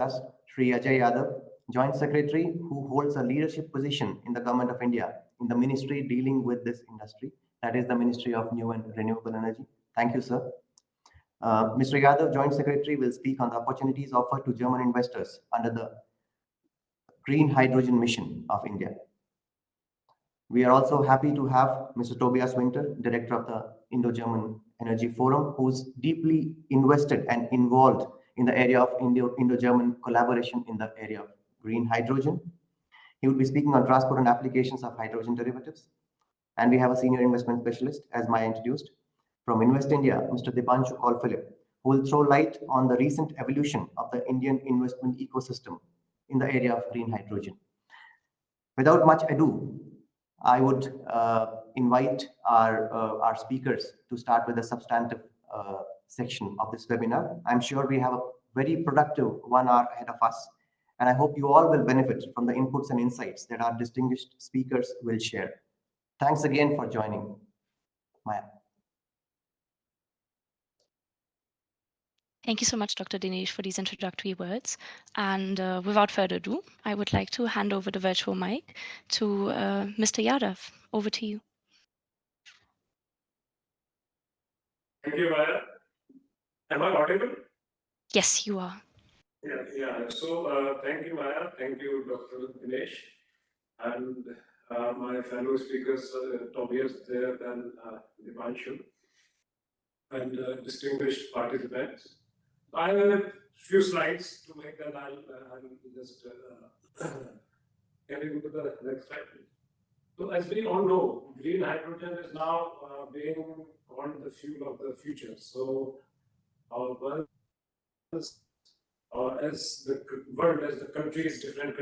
us Sri Ajay Yadav, Joint Secretary, who holds a leadership position in the Government of India in the ministry dealing with this industry, that is the Ministry of New and Renewable Energy. Thank you, sir. Mr. Yadav, Joint Secretary, will speak on the opportunities offered to German investors under the Green Hydrogen Mission of India. We are also happy to have Mr. Tobias Winter, Director of the Indo-German Energy Forum, who's deeply invested and involved in the area of Indo-German collaboration in the area of green hydrogen. He will be speaking on transport and applications of hydrogen derivatives. And we have a senior investment specialist, as Maya introduced, from Invest India, Mr. Dipanshu Kolphilip, who will throw light on the recent evolution of the Indian investment ecosystem in the area of green hydrogen. Without much ado, I would invite our speakers to start with a substantive section of this webinar. I'm sure we have a very productive 1 hour ahead of us, and I hope you all will benefit from the inputs and insights that our distinguished speakers will share. Thanks again for joining. Maya. Thank you so much, Dr. Dinesh, for these introductory words. And without further ado, I would like to hand over the virtual mic to Mr. Yadav. Over to you. Thank you, Maya. Am I audible? Yes, you are. Yeah. So thank you, Maya. Thank you, Dr. Dinesh, and my fellow speakers, Tobias there and Dipanshu, and distinguished participants. I have a few slides to make, and I'll just can you go to the next slide, please? So as we all know, green hydrogen is now being called the fuel of the future. So as the world, as the countries, different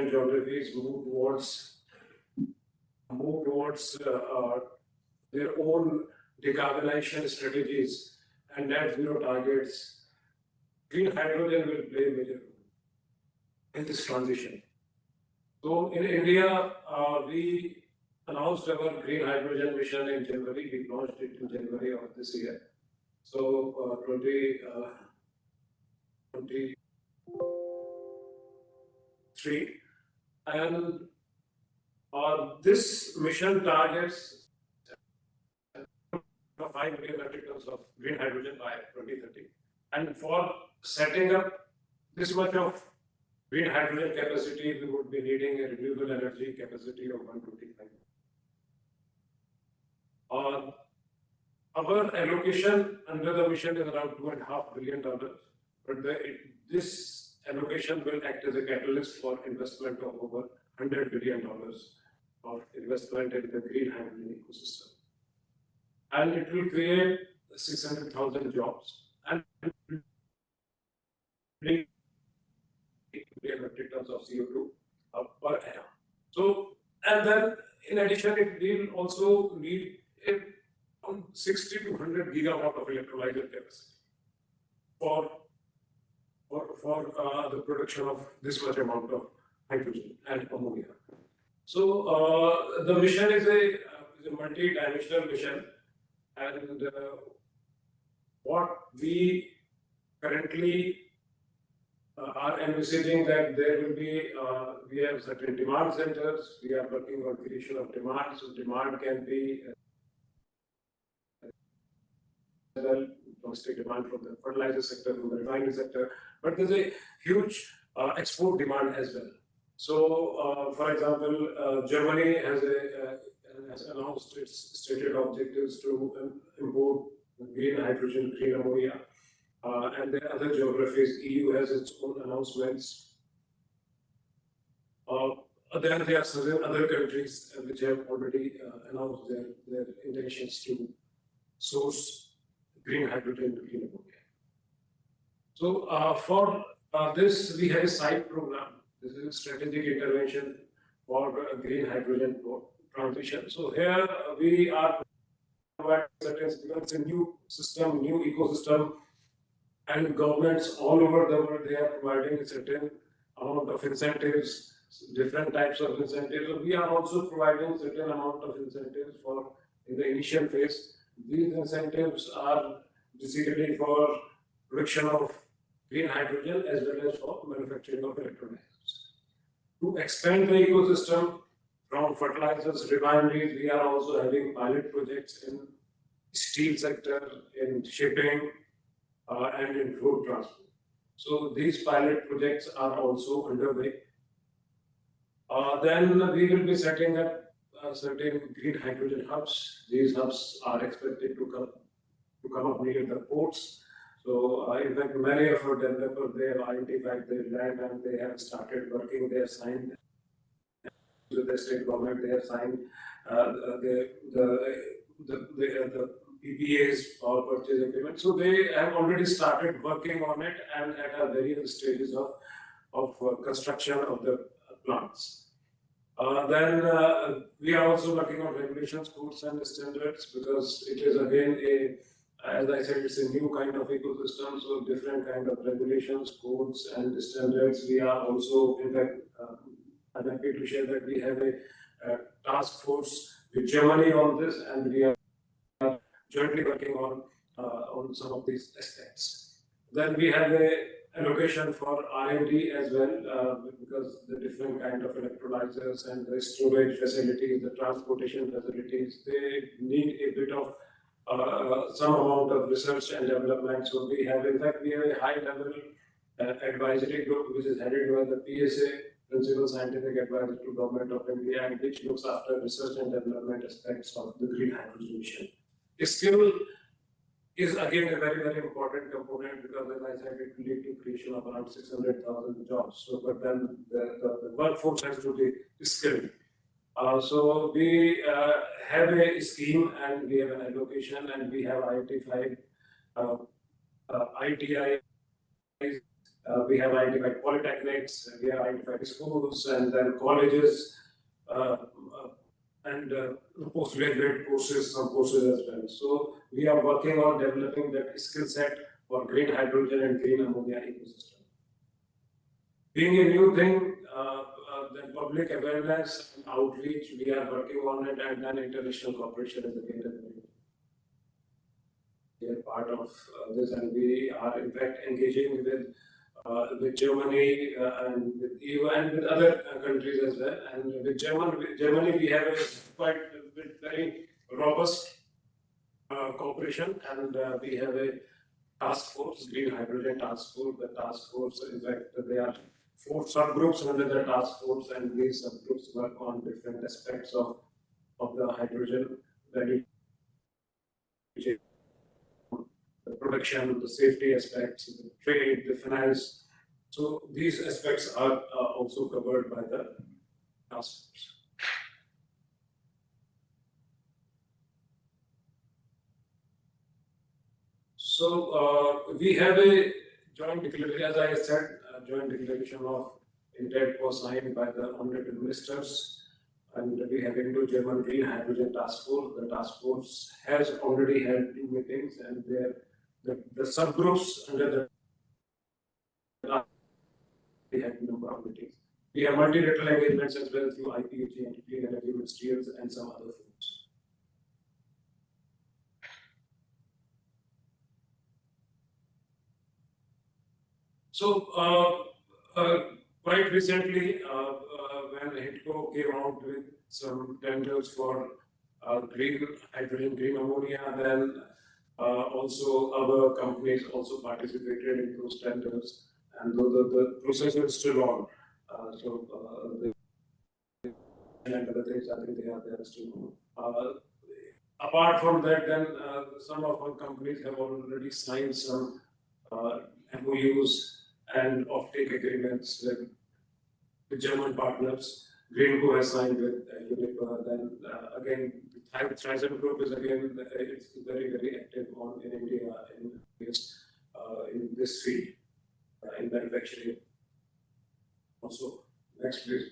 geographies move towards their own decarbonization strategies and net zero targets, green hydrogen will play a major role in this transition. So in India, we announced our green hydrogen mission in January. We launched it in January of this year. So 2023, and this mission targets 5 million metric tons of green hydrogen by 2030. And for setting up this much of green hydrogen capacity, we would be needing a renewable energy capacity of 125. Our allocation under the mission is around $2.5 billion, but this allocation will act as a catalyst for investment of over $100 billion of investment in the green hydrogen ecosystem. And it will create 600,000 jobs and metric tons of CO2 per annum. So, and then in addition, it will also need 60 to 100 gigawatt of electrolyzer capacity for the production of this much amount of hydrogen and ammonia. So the mission is a multi-dimensional mission, and what we currently are envisaging that there will be, we have certain demand centers. We are working on creation of demand. So demand can be domestic demand from the fertilizer sector, from the refining sector, but there's a huge export demand as well. So, for example, Germany has announced its stated objectives to import green hydrogen, green ammonia, and there are other geographies. EU has its own announcements. Then there are certain other countries which have already announced their intentions to source green hydrogen, green ammonia. So for this, we have a side program. This is a strategic intervention for green hydrogen transition. So here we are providing certain, because it's a new system, new ecosystem, and governments all over the world, they are providing a certain amount of incentives, different types of incentives. So we are also providing certain amount of incentives for in the initial phase. These incentives are basically for production of green hydrogen as well as for manufacturing of electrolyzers. To expand the ecosystem from fertilizers, refineries, we are also having pilot projects in steel sector, in shipping, and in road transport. So these pilot projects are also underway. Then we will be setting up certain green hydrogen hubs. These hubs are expected to come up near the ports. So in fact, many of our developers, they have identified their land and they have started working. They have signed with the state government. They have signed the PPAs, power purchase agreement. So they have already started working on it and at various stages of construction of the plants. Then we are also working on regulations, codes, and standards because it is again as I said, it's a new kind of ecosystem. So different kind of regulations, codes, and standards. We are also, in fact, I'm happy to share that we have a task force with Germany on this, and we are jointly working on some of these aspects. Then we have a allocation for R&D as well, because the different kind of electrolyzers and the storage facilities, the transportation facilities, they need a bit of some amount of research and development. So we have, in fact, we have a high-level advisory group which is headed by the PSA, Principal Scientific Advisor to Government of India, and which looks after research and development aspects of the green hydrogen mission. Skill is again a very, very important component because, as I said, it will lead to creation of around 600,000 jobs. So, but then the workforce has to be skilled. So we have a scheme and we have an allocation and we have identified ITI, we have identified polytechnics, we have identified schools and then colleges and postgraduate courses, some courses as well. So we are working on developing that skill set for green hydrogen and green ammonia ecosystem. Being a new thing, the public awareness and outreach, we are working on it, and then international cooperation is again a part of this, and we are in fact engaging with Germany and with EU and with other countries as well. And with Germany, we have a quite very robust cooperation, and we have a task force, green hydrogen task force. The task force, in fact, there are 4 subgroups under the task force, and these subgroups work on different aspects of the hydrogen value chain, the production, the safety aspects, the trade, the finance. So these aspects are also covered by the task force. So we have a joint declaration, as I said, a joint declaration of intent was signed by the honorable ministers, and we have Indo-German Green Hydrogen Task Force. The task force has already held 2 meetings, and the subgroups under the we had a number of meetings. We have multilateral engagements as well through IPHE and Clean Energy Ministerials and some other forums. So quite recently, when HITCO came out with some tenders for green hydrogen, green ammonia, then also other companies also participated in those tenders, and the process is still on. And other things, I think they are still on. Apart from that, then some of our companies have already signed some MOUs and offtake agreements with German partners. Greenco has signed with Uniper. Then again, Thyssen Group is again it's very, very active in India in this field in manufacturing. Also, next please.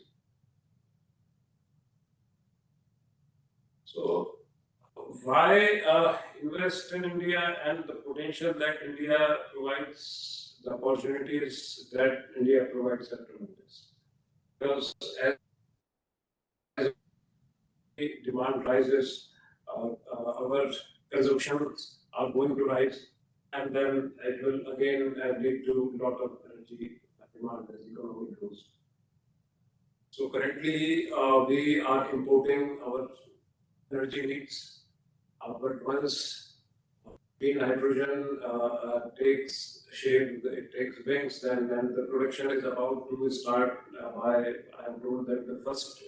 So why invest in India and the potential that India provides, the opportunities that India provides are tremendous. Because as demand rises, our consumptions are going to rise, and then it will again lead to a lot of energy demand as the economy grows. So currently, we are importing our energy needs, but once green hydrogen takes shape, it takes wings, then the production is about to start by, I am told that the first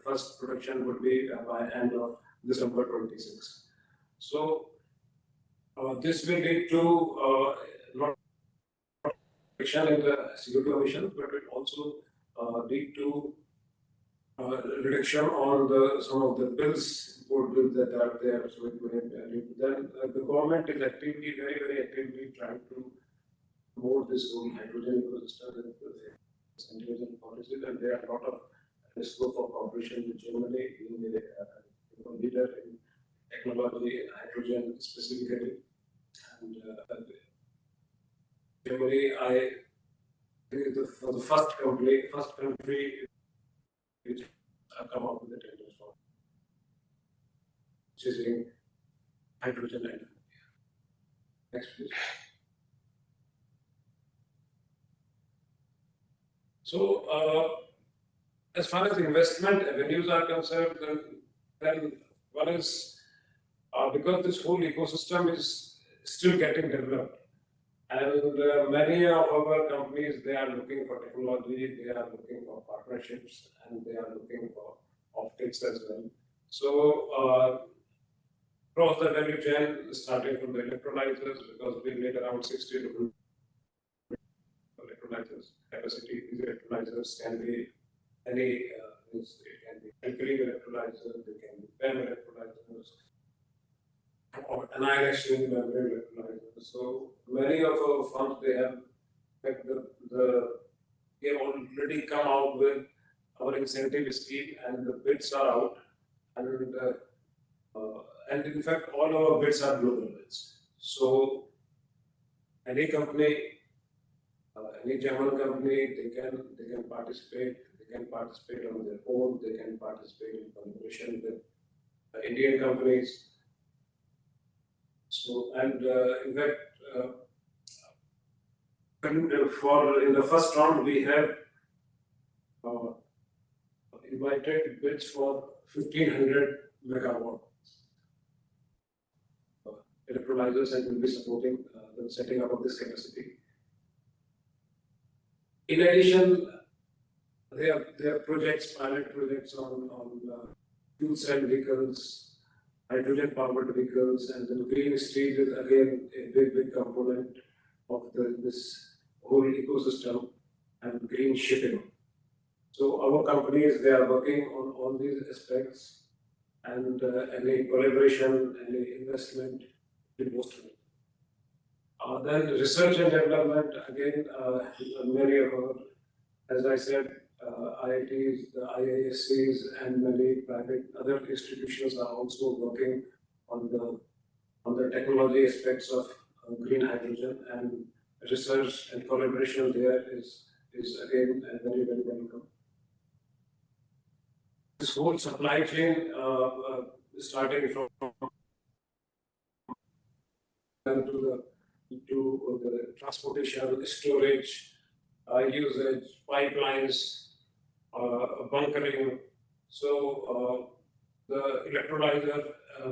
first production would be by end of December 26. So this will lead to not reduction in the CO2 emissions, but it also lead to reduction on some of the bills, import bills that are there. So it will then the government is actively, very actively trying to promote this whole hydrogen ecosystem and incentives and policies, and there are a lot of scope for cooperation with Germany being a leader in technology in hydrogen specifically. And Germany, I think, is the first country which come up with the tenders for choosing hydrogen and next please. So as far as investment avenues are concerned, then one is because this whole ecosystem is still getting developed, and many of our companies, they are looking for technology, they are looking for partnerships, and they are looking for optics as well. So across the value chain, starting from the electrolyzers, because we need around 60 to electrolyzers capacity. These electrolyzers can be any, it can be alkaline electrolyzers, they can be PEM electrolyzers, or annihilation membrane electrolyzers. So many of our firms, they have they have already come out with our incentive scheme, and the bids are out, and in fact, all our bids are global bids. So any company, any German company, they can participate. They can participate on their own. They can participate in collaboration with Indian companies. So, and in fact, in the first round, we have invited bids for 1,500 megawatt electrolyzers, and will be supporting the setting up of this capacity. In addition, there are projects, pilot projects on fuel cell vehicles, hydrogen powered vehicles, and then green steel is again a big component of this whole ecosystem, and green shipping. So our companies, they are working on all these aspects, and any collaboration, any investment will most of it. Then research and development, again, many of our, as I said, IITs, the IISCs, and many private other institutions are also working on the technology aspects of green hydrogen, and research and collaboration there is again very welcome. This whole supply chain, starting from to the transportation, storage, usage, pipelines, bunkering. So the electrolyzer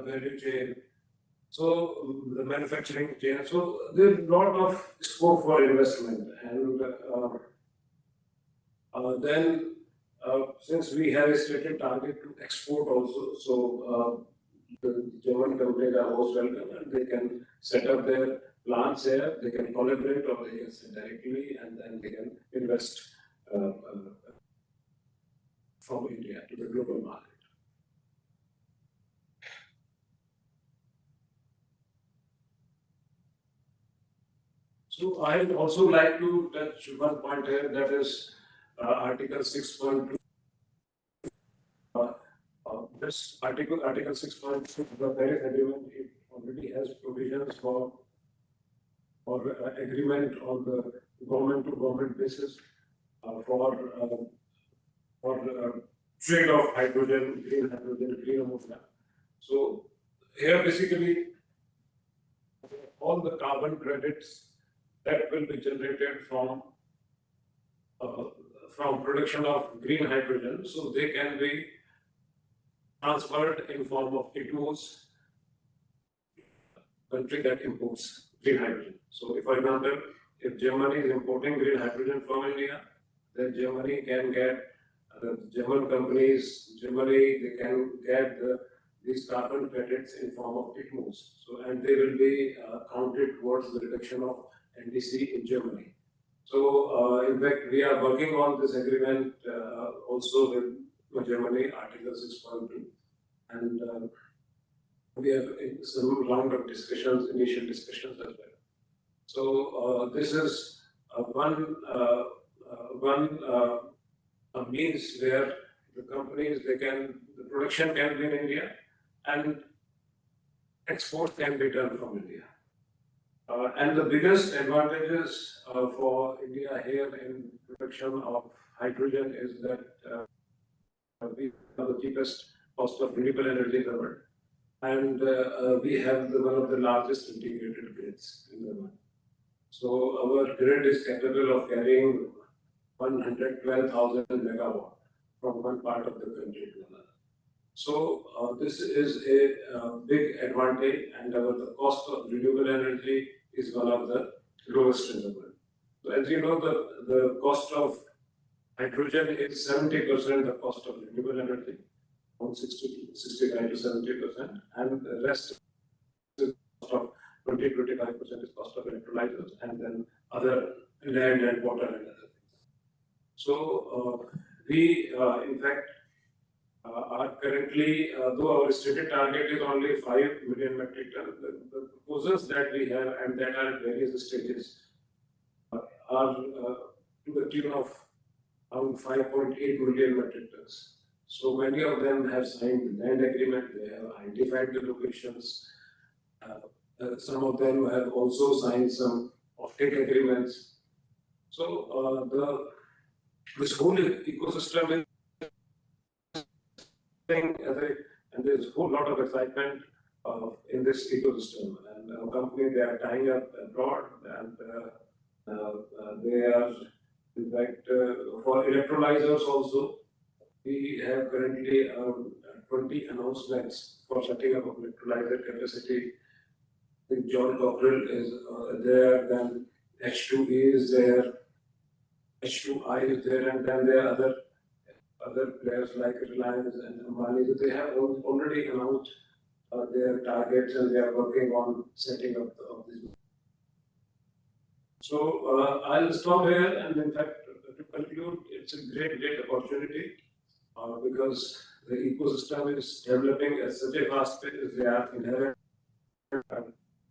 value chain, so the manufacturing chain. So there's a lot of scope for investment, and then since we have a stated target to export also, so the German companies are most welcome, and they can set up their plants here, they can collaborate, or they can sell directly, and then they can invest from India to the global market. So I would also like to touch one point here, that is Article 6.2. This Article 6.2, the Paris Agreement, it already has provisions for agreement on the government-to-government basis for trade of hydrogen, green ammonia. So here basically all the carbon credits that will be generated from production of green hydrogen. So they can be transferred in form of ITMOs, country that imports green hydrogen. So, for example, if Germany is importing green hydrogen from India, then Germany can get the German companies. Germany they can get these carbon credits in form of ITMOs. So, and they will be counted towards the reduction of NDC in Germany. So, in fact, we are working on this agreement also with Germany, Article 6.2, and we have some round of discussions, initial discussions as well. So this is one means where the companies the production can be in India and export can be done from India. And the biggest advantages for India here in production of hydrogen is that we have the cheapest cost of renewable energy in the world. And we have one of the largest integrated grids in the world. So our grid is capable of carrying 112,000 megawatt from one part of the country to another. So this is a big advantage, and the cost of renewable energy is one of the lowest in the world. So as you know, the cost of hydrogen is 70% the cost of renewable energy, from 65 to 70%, and the rest is cost of 20-25% is cost of electrolyzers, and then other land and water and other things. So we, in fact, are currently, though our stated target is only 5 million metric tons, the proposals that we have and that are at various stages are to the tune of around 5.8 million metric tons. So many of them have signed the land agreement, they have identified the locations. Some of them have also signed some offtake agreements. So this whole ecosystem is and there's a whole lot of excitement in this ecosystem. And our company, they are tying up abroad, and they are, in fact, for electrolyzers also, we have currently 20 announcements for setting up of electrolyzer capacity. I think John Cockrell is there, then H2E is there, H2I is there, and then there are other players like Reliance and Ambani. They have already announced their targets, and they are working on setting up this. So I'll stop here, and in fact, to conclude, it's a great opportunity because the ecosystem is developing at such a fast pace. There are inherent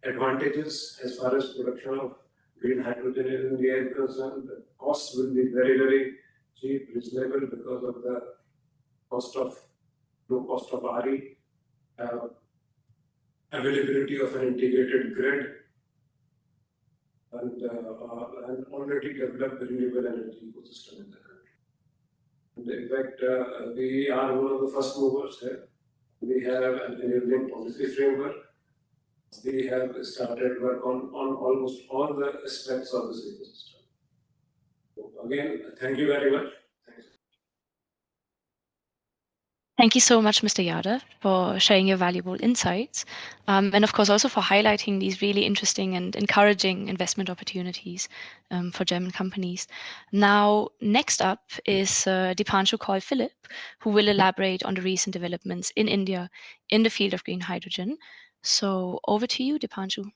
advantages as far as production of green hydrogen in India is concerned. The costs will be very cheap, reasonable because of the low cost of RE, availability of an integrated grid, and already developed renewable energy ecosystem in the country. And in fact, we are one of the first movers here. We have an enabling policy framework. We have started work on almost all the aspects of this ecosystem. So again, thank you very much. Thank you so much, Mr. Yadav, for sharing your valuable insights, and of course also for highlighting these really interesting and encouraging investment opportunities for German companies. Now, next up is Dipanshu Kaul Philip, who will elaborate on the recent developments in India in the field of green hydrogen. So over to you, Dipanshu.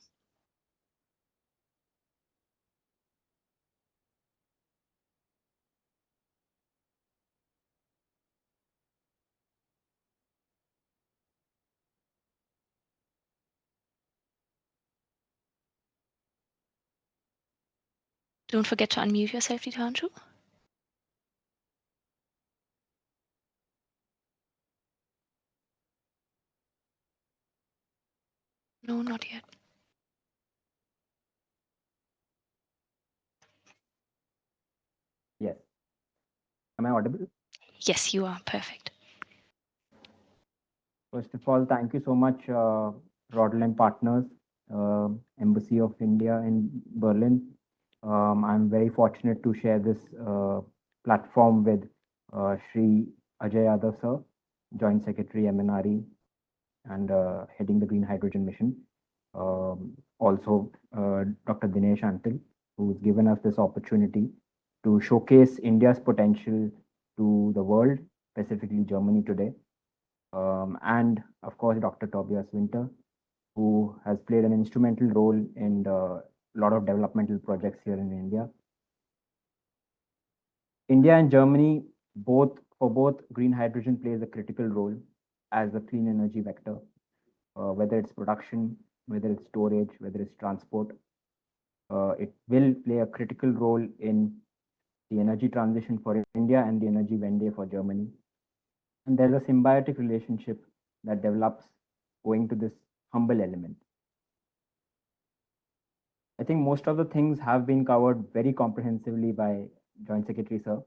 Don't forget to unmute yourself, Dipanshu. No, not yet. Yes. Am I audible? Yes, you are. Perfect. First of all, thank you so much, Rodel and Partners, Embassy of India in Berlin. I'm very fortunate to share this platform with Shri Ajay Yadav sir, Joint Secretary MNRE, and heading the Green Hydrogen Mission. Also, Dr. Dinesh Antil, who's given us this opportunity to showcase India's potential to the world, specifically Germany today. And of course, Dr. Tobias Winter, who has played an instrumental role in a lot of developmental projects here in India. India and Germany, for both green hydrogen plays a critical role as a clean energy vector, whether it's production, whether it's storage, whether it's transport. It will play a critical role in the energy transition for India and the energy Wende for Germany. And there's a symbiotic relationship that develops owing to this humble element. I think most of the things have been covered very comprehensively by Joint Secretary Sir.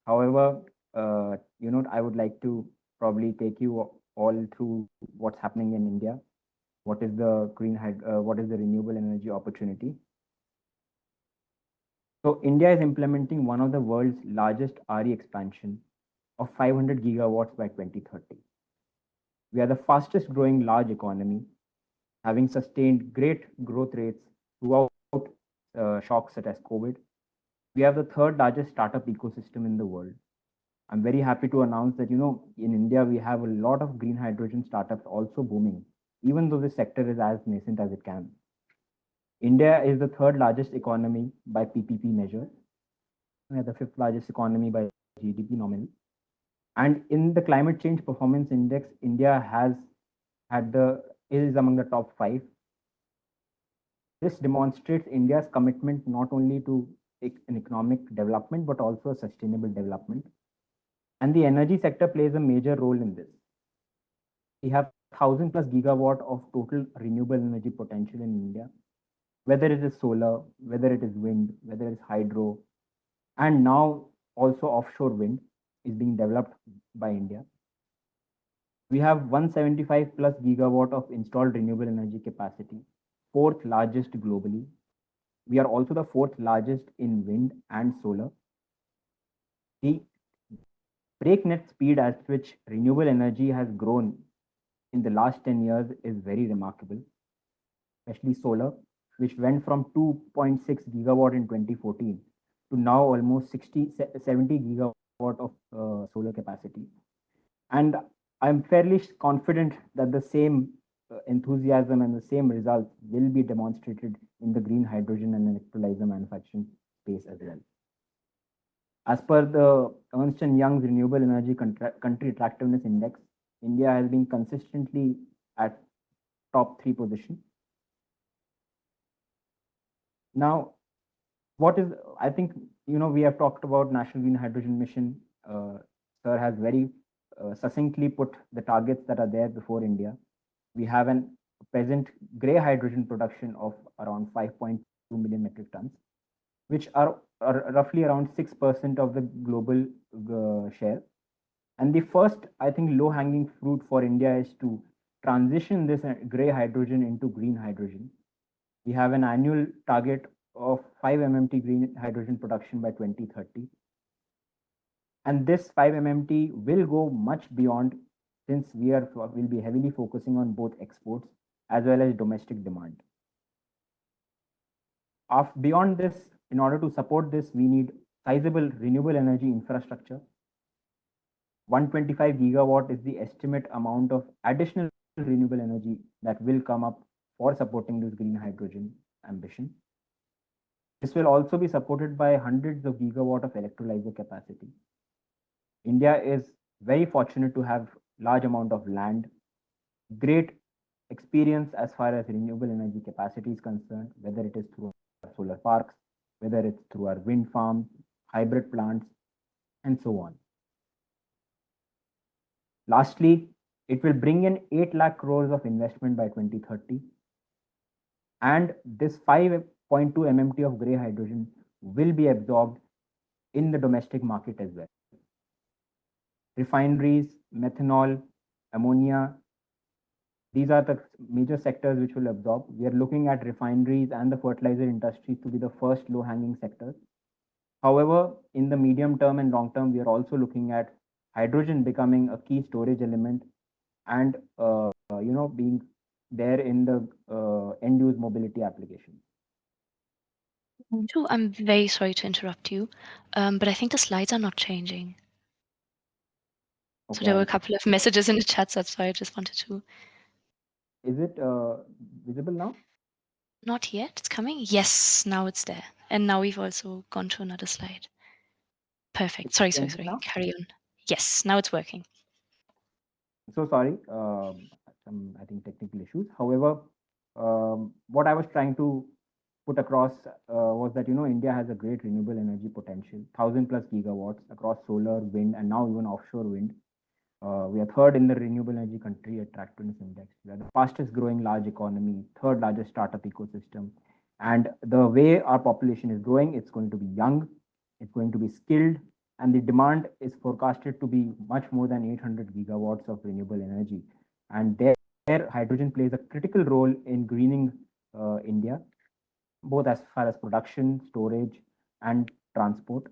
However, I would like to probably take you all through what's happening in India. What is the what is the renewable energy opportunity? So India is implementing one of the world's largest RE expansion of 500 gigawatts by 2030. We are the fastest growing large economy, having sustained great growth rates throughout shocks such as COVID. We have the third largest startup ecosystem in the world. I'm very happy to announce that, in India, we have a lot of green hydrogen startups also booming, even though this sector is as nascent as it can. India is the third largest economy by PPP measure. We are the fifth largest economy by GDP nominally. And in the climate change performance index, India is among the top 5. This demonstrates India's commitment not only to an economic development, but also a sustainable development. And the energy sector plays a major role in this. We have 1,000 plus gigawatt of total renewable energy potential in India, whether it is solar, whether it is wind, whether it is hydro, and now also offshore wind is being developed by India. We have 175 plus gigawatt of installed renewable energy capacity, fourth largest globally. We are also the fourth largest in wind and solar. The breakneck speed at which renewable energy has grown in the last 10 years is very remarkable, especially solar, which went from 2.6 gigawatt in 2014 to now almost 70 gigawatt of solar capacity. And I'm fairly confident that the same enthusiasm and the same results will be demonstrated in the green hydrogen and electrolyzer manufacturing space as well. As per the Ernst & Young's Renewable Energy Country Attractiveness Index, India has been consistently at top 3 position. Now, I think, we have talked about National Green Hydrogen Mission. Sir has very succinctly put the targets that are there before India. We have an present gray hydrogen production of around 5.2 million metric tons, which are roughly around 6% of the global share. And the first, I think, low-hanging fruit for India is to transition this gray hydrogen into green hydrogen. We have an annual target of 5 MMT green hydrogen production by 2030. And this 5 MMT will go much beyond, since will be heavily focusing on both exports as well as domestic demand. Beyond this, in order to support this, we need sizable renewable energy infrastructure. 125 gigawatt is the estimate amount of additional renewable energy that will come up for supporting this green hydrogen ambition. This will also be supported by hundreds of gigawatt of electrolyzer capacity. India is very fortunate to have large amount of land, great experience as far as renewable energy capacity is concerned, whether it is through our solar parks, whether it's through our wind farms, hybrid plants, and so on. Lastly, it will bring in 8 lakh crores of investment by 2030. And this 5.2 MMT of grey hydrogen will be absorbed in the domestic market as well. Refineries, methanol, ammonia, These are the major sectors which will absorb. We are looking at refineries and the fertilizer industry to be the first low-hanging sectors. However, in the medium term and long term, we are also looking at hydrogen becoming a key storage element and being there in the end-use mobility application. I'm very sorry to interrupt you, but I think the slides are not changing. So Okay, there were a couple of messages in the chat, so that's why I just wanted to. Is it visible now? Not yet. It's coming. Yes, now it's there. And now we've also gone to another slide. Perfect. Sorry. Now? Carry on. Yes, now it's working. So sorry, some I think technical issues. However, what I was trying to put across was that India has a great renewable energy potential, 1,000+ gigawatts across solar, wind, and now even offshore wind. We are third in the renewable energy country at Attractiveness Index. We are the fastest growing large economy, third largest startup ecosystem. And the way our population is growing, it's going to be young, it's going to be skilled, and the demand is forecasted to be much more than 800 gigawatts of renewable energy. And there hydrogen plays a critical role in greening India, both as far as production, storage, and transport.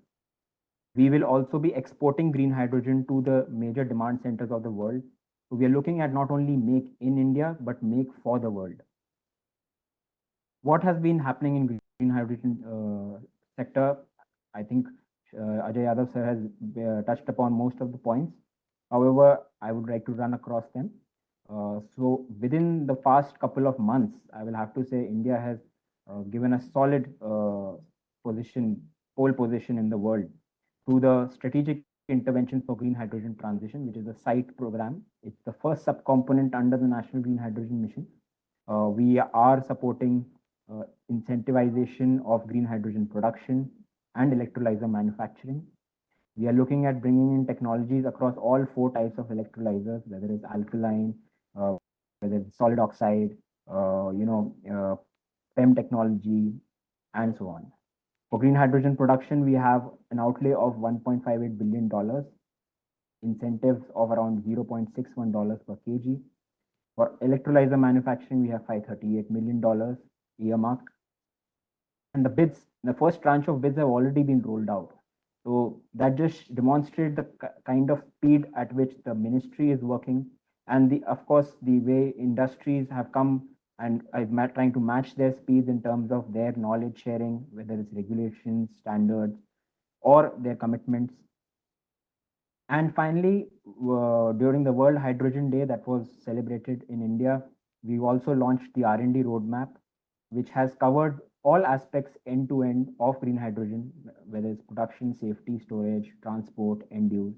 We will also be exporting green hydrogen to the major demand centers of the world. So we are looking at not only make in India, but make for the world. What has been happening in green hydrogen sector? I think Ajay Yadav sir has touched upon most of the points. However, I would like to run across them. So within the past couple of months, I will have to say India has given a solid pole position in the world through the Strategic Intervention for Green Hydrogen Transition, which is the SITE program. It's the first subcomponent under the National Green Hydrogen Mission. We are supporting incentivization of green hydrogen production and electrolyzer manufacturing. We are looking at bringing in technologies across all 4 types of electrolyzers, whether it's alkaline, whether it's solid oxide, PEM technology, and so on. For green hydrogen production, we have an outlay of $1.58 billion, incentives of around $0.61 per kg. For electrolyzer manufacturing, we have $538 million earmarked. And the first tranche of bids have already been rolled out. So that just demonstrates the kind of speed at which the ministry is working, and of course the way industries have come and are trying to match their speeds in terms of their knowledge sharing, whether it's regulations, standards, or their commitments. And finally, during the World Hydrogen Day that was celebrated in India, we also launched the R&D roadmap, which has covered all aspects end to end of green hydrogen, whether it's production, safety, storage, transport, end use.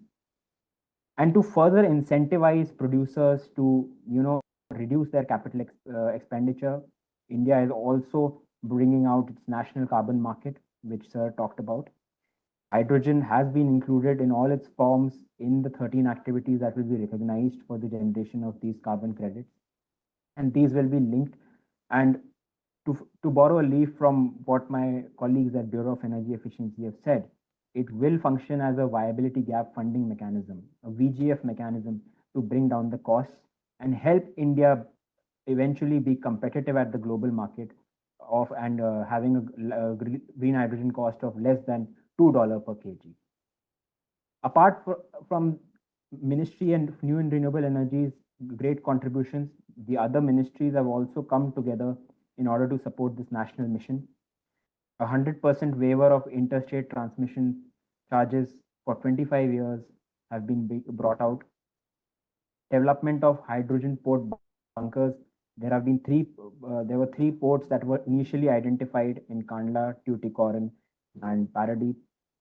And to further incentivize producers to, reduce their capital expenditure, India is also bringing out its national carbon market, which Sir talked about. Hydrogen has been included in all its forms in the 13 activities that will be recognized for the generation of these carbon credits. And these will be linked. And to borrow a leaf from what my colleagues at Bureau of Energy Efficiency have said, it will function as a viability gap funding mechanism, a VGF mechanism to bring down the costs and help India eventually be competitive at the global market and having a green hydrogen cost of less than $2 per kg. Apart from Ministry and New and Renewable Energies, great contributions, the other ministries have also come together in order to support this national mission. 100% waiver of interstate transmission charges for 25 years have been brought out. Development of hydrogen port bunkers. There were 3 ports that were initially identified in Kandla, Tuticorin, and Paradip.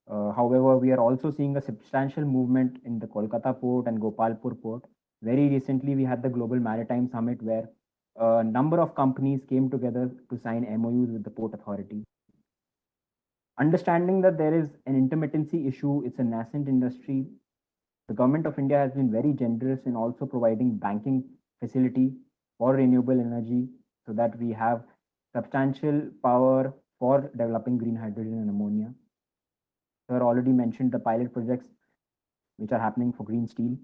However, we are also seeing a substantial movement in the Kolkata port and Gopalpur port. Very recently, we had the Global Maritime Summit where a number of companies came together to sign MOUs with the Port Authority. Understanding that there is an intermittency issue, it's a nascent industry. The government of India has been very generous in also providing banking facility for renewable energy so that we have substantial power for developing green hydrogen and ammonia. Sir already mentioned the pilot projects which are happening for green steel.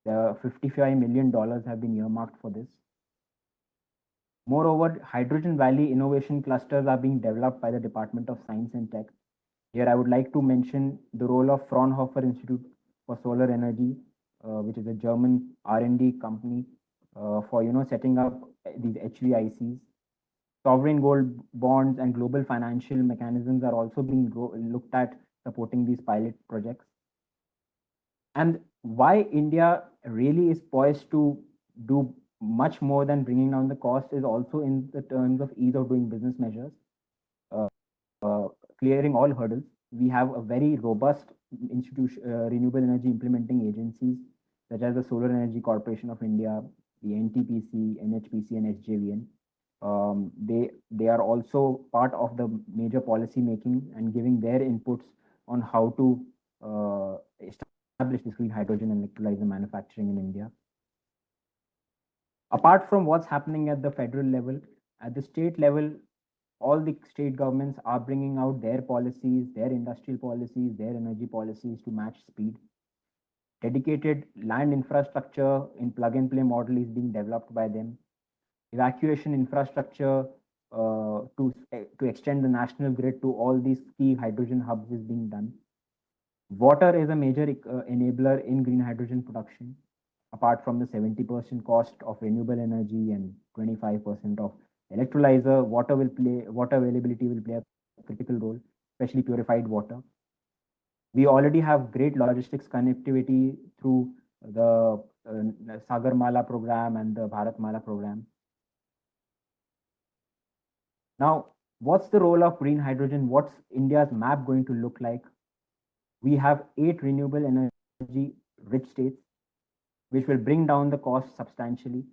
$55 million have been earmarked for this. Moreover, Hydrogen Valley innovation clusters are being developed by the Department of Science and Tech. Here, I would like to mention the role of Fraunhofer Institute for Solar Energy, which is a German R&D company for setting up these HVICs. Sovereign gold bonds and global financial mechanisms are also being looked at supporting these pilot projects. And why India really is poised to do much more than bringing down the cost is also in the terms of ease of doing business measures, clearing all hurdles. We have a very robust institution, renewable energy implementing agencies, such as the Solar Energy Corporation of India, the NTPC, NHPC, and SJVN. They are also part of the major policy making and giving their inputs on how to establish this green hydrogen and electrolyzer manufacturing in India. Apart from what's happening at the federal level, at the state level, all the state governments are bringing out their policies, their industrial policies, their energy policies to match speed. Dedicated land infrastructure in plug and play model is being developed by them. Evacuation infrastructure to extend the national grid to all these key hydrogen hubs is being done. Water is a major enabler in green hydrogen production. Apart from the 70% cost of renewable energy and 25% of electrolyzer, water availability will play a critical role, especially purified water. We already have great logistics connectivity through the Sagarmala program and the Bharatmala program. Now, what's the role of green hydrogen? What's India's map going to look like? We have 8 renewable energy rich states, which will bring down the cost substantially.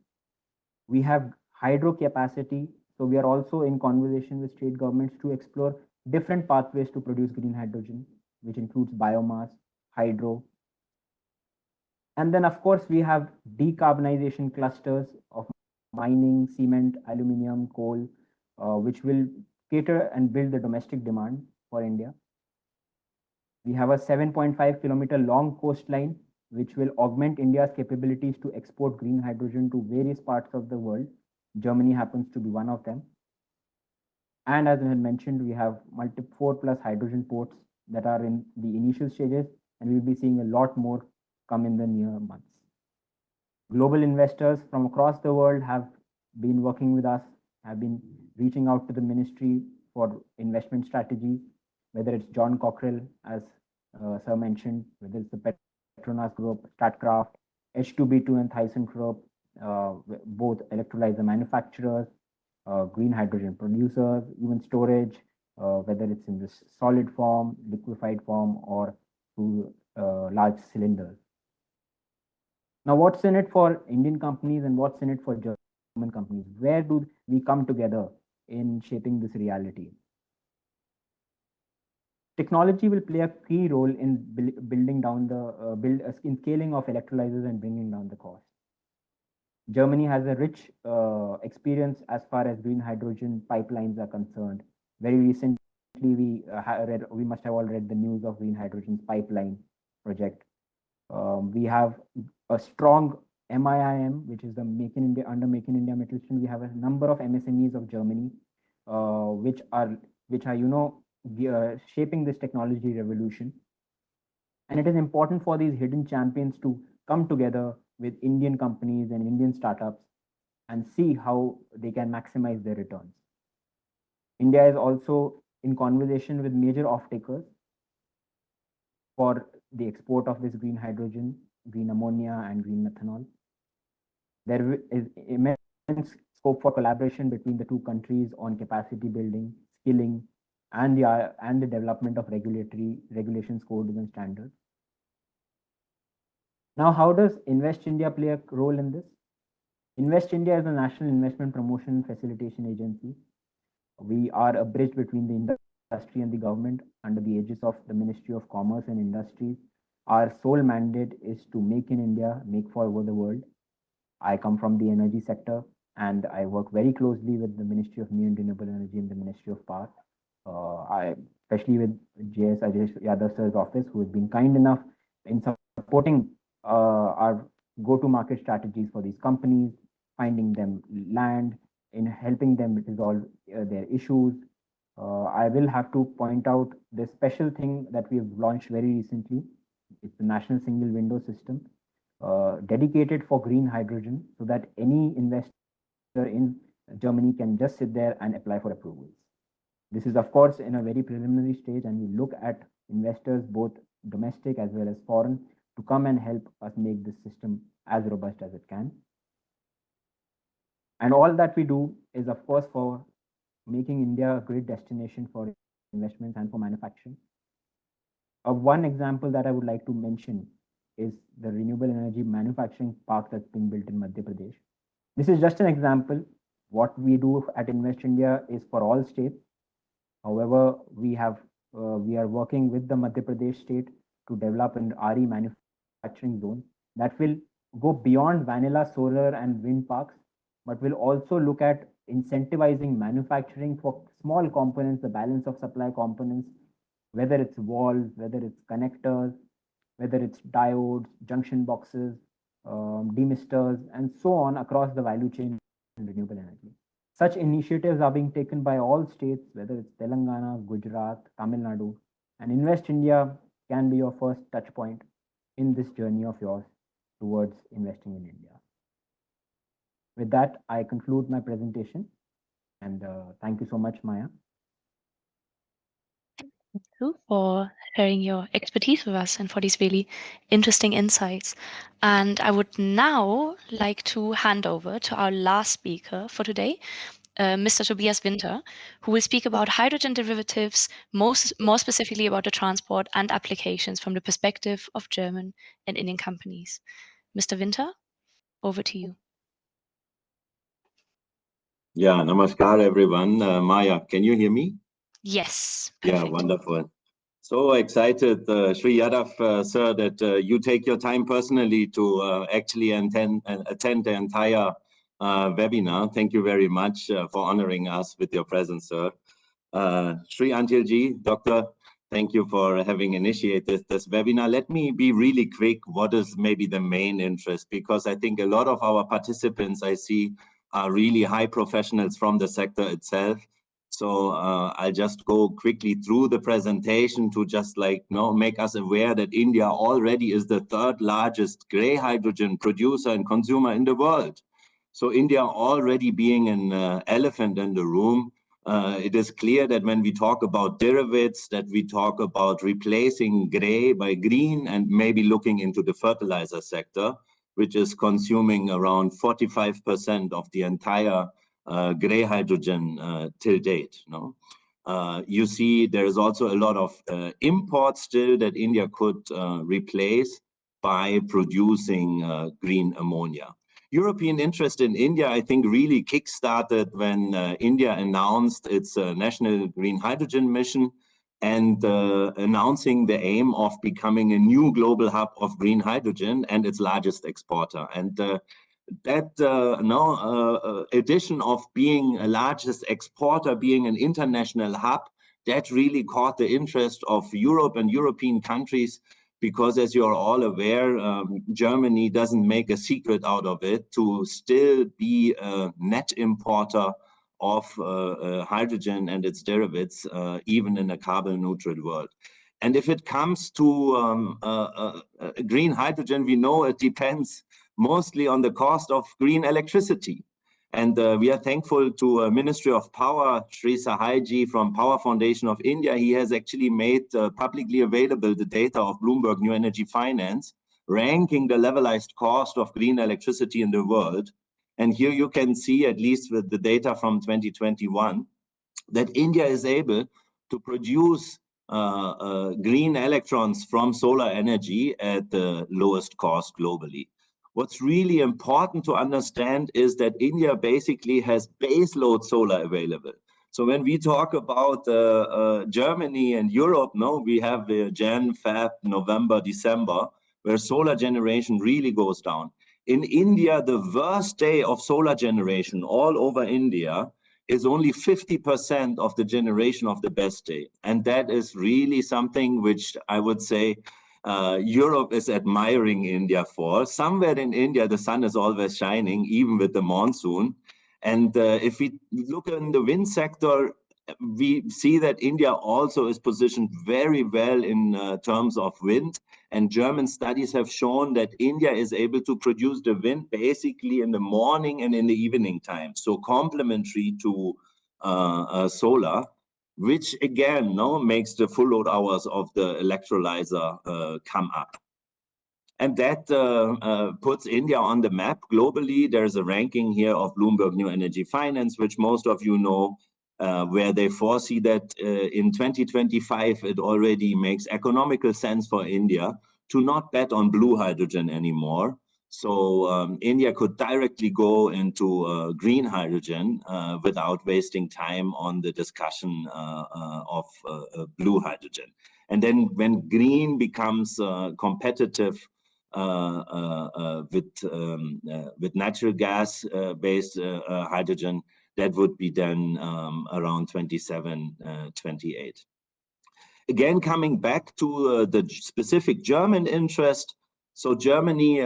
We have hydro capacity. So we are also in conversation with state governments to explore different pathways to produce green hydrogen, which includes biomass, hydro. And then, of course, we have decarbonization clusters of mining, cement, aluminium, coal, which will cater and build the domestic demand for India. We have a 7.5 kilometer long coastline, which will augment India's capabilities to export green hydrogen to various parts of the world. Germany happens to be one of them. And as I had mentioned, we have 4+ hydrogen ports that are in the initial stages, and we'll be seeing a lot more come in the near months. Global investors from across the world have been working with us, have been reaching out to the ministry for investment strategies, whether it's John Cockrell, as Sir mentioned, whether it's the Petronas Group, Statkraft, H2B2 and ThyssenKrupp, both electrolyzer manufacturers, green hydrogen producers, even storage, whether it's in this solid form, liquefied form, or through large cylinders. Now, what's in it for Indian companies and what's in it for German companies? Where do we come together in shaping this reality? Technology will play a key role in building down the in scaling of electrolyzers and bringing down the cost. Germany has a rich experience as far as green hydrogen pipelines are concerned. Very recently, we must have all read the news of green hydrogen's pipeline project. We have a strong MIIM, which is the Make in India under Make in India Mittelstand. We have a number of MSMEs of Germany, which are shaping this technology revolution. And it is important for these hidden champions to come together with Indian companies and Indian startups and see how they can maximize their returns. India is also in conversation with major off-takers for the export of this green hydrogen, green ammonia, and green methanol. There is immense scope for collaboration between the two countries on capacity building, skilling, and the development of regulations, codes, and standards. Now, how does Invest India play a role in this? Invest India is a national investment promotion and facilitation agency. We are a bridge between the industry and the government under the aegis of the Ministry of Commerce and Industry. Our sole mandate is to make in India, make for over the world. I come from the energy sector, and I work very closely with the Ministry of New and Renewable Energy and the Ministry of Power. Especially with JS Ajay Yadav sir's office, who has been kind enough in supporting our go-to-market strategies for these companies, finding them land, in helping them resolve their issues. I will have to point out the special thing that we have launched very recently. It's the National Single Window System, dedicated for green hydrogen, so that any investor in Germany can just sit there and apply for approvals. This is, of course, in a very preliminary stage, and we look at investors, both domestic as well as foreign, to come and help us make this system as robust as it can. And all that we do is, of course, for making India a great destination for investments and for manufacturing. One example that I would like to mention is the renewable energy manufacturing park that's being built in Madhya Pradesh. This is just an example. What we do at Invest India is for all states. However, we are working with the Madhya Pradesh state to develop an RE manufacturing zone that will go beyond vanilla solar and wind parks, but will also look at incentivizing manufacturing for small components, the balance of supply components, whether it's walls, whether it's connectors, whether it's diodes, junction boxes, demisters, and so on across the value chain in renewable energy. Such initiatives are being taken by all states, whether it's Telangana, Gujarat, Tamil Nadu, and Invest India can be your first touch point in this journey of yours towards investing in India. With that, I conclude my presentation, and thank you so much, Maya. Thank you for sharing your expertise with us and for these really interesting insights. And I would now like to hand over to our last speaker for today, Mr. Tobias Winter, who will speak about hydrogen derivatives, more specifically about the transport and applications from the perspective of German and Indian companies. Mr. Winter, over to you. Yeah, namaskar everyone. Maya, can you hear me? Yes, perfect. Yeah, wonderful. So excited, Sri Yadav, sir, that you take your time personally to actually attend the entire webinar. Thank you very much for honoring us with your presence, sir. Sri Antilji, Doctor, thank you for having initiated this webinar. Let me be really quick. What is maybe the main interest? Because I think a lot of our participants I see are really high professionals from the sector itself. So I'll just go quickly through the presentation to just make us aware that India already is the third largest gray hydrogen producer and consumer in the world. So India already being an elephant in the room, it is clear that when we talk about derivatives, that we talk about replacing gray by green and maybe looking into the fertilizer sector, which is consuming around 45% of the entire gray hydrogen till date. No? You see there is also a lot of imports still that India could replace by producing green ammonia. European interest in India, I think, really kick-started when India announced its national green hydrogen mission and announcing the aim of becoming a new global hub of green hydrogen and its largest exporter. And that addition of being a largest exporter, being an international hub, that really caught the interest of Europe and European countries, because as you're all aware, Germany doesn't make a secret out of it to still be a net importer of hydrogen and its derivatives, even in a carbon neutral world. And if it comes to green hydrogen, we know it depends mostly on the cost of green electricity. And we are thankful to Ministry of Power, Sri Sahai from Power Foundation of India. He has actually made publicly available the data of Bloomberg New Energy Finance, ranking the levelized cost of green electricity in the world. And here you can see, at least with the data from 2021, that India is able to produce green electrons from solar energy at the lowest cost globally. What's really important to understand is that India basically has baseload solar available. So when we talk about Germany and Europe, no, we have the Jan, Feb, November, December, where solar generation really goes down. In India, the worst day of solar generation all over India is only 50% of the generation of the best day. And that is really something which I would say Europe is admiring India for. Somewhere in India, the sun is always shining, even with the monsoon. And if we look in the wind sector, we see that India also is positioned very well in terms of wind. And German studies have shown that India is able to produce the wind basically in the morning and in the evening time. So complementary to solar, which again makes the full load hours of the electrolyzer come up. And that puts India on the map globally. There's a ranking here of Bloomberg New Energy Finance, which most of you know, where they foresee that in 2025, it already makes economical sense for India to not bet on blue hydrogen anymore. So India could directly go into green hydrogen without wasting time on the discussion of blue hydrogen. And then when green becomes competitive with natural gas based hydrogen, that would be then around 27, 28. Again, coming back to the specific German interest. So Germany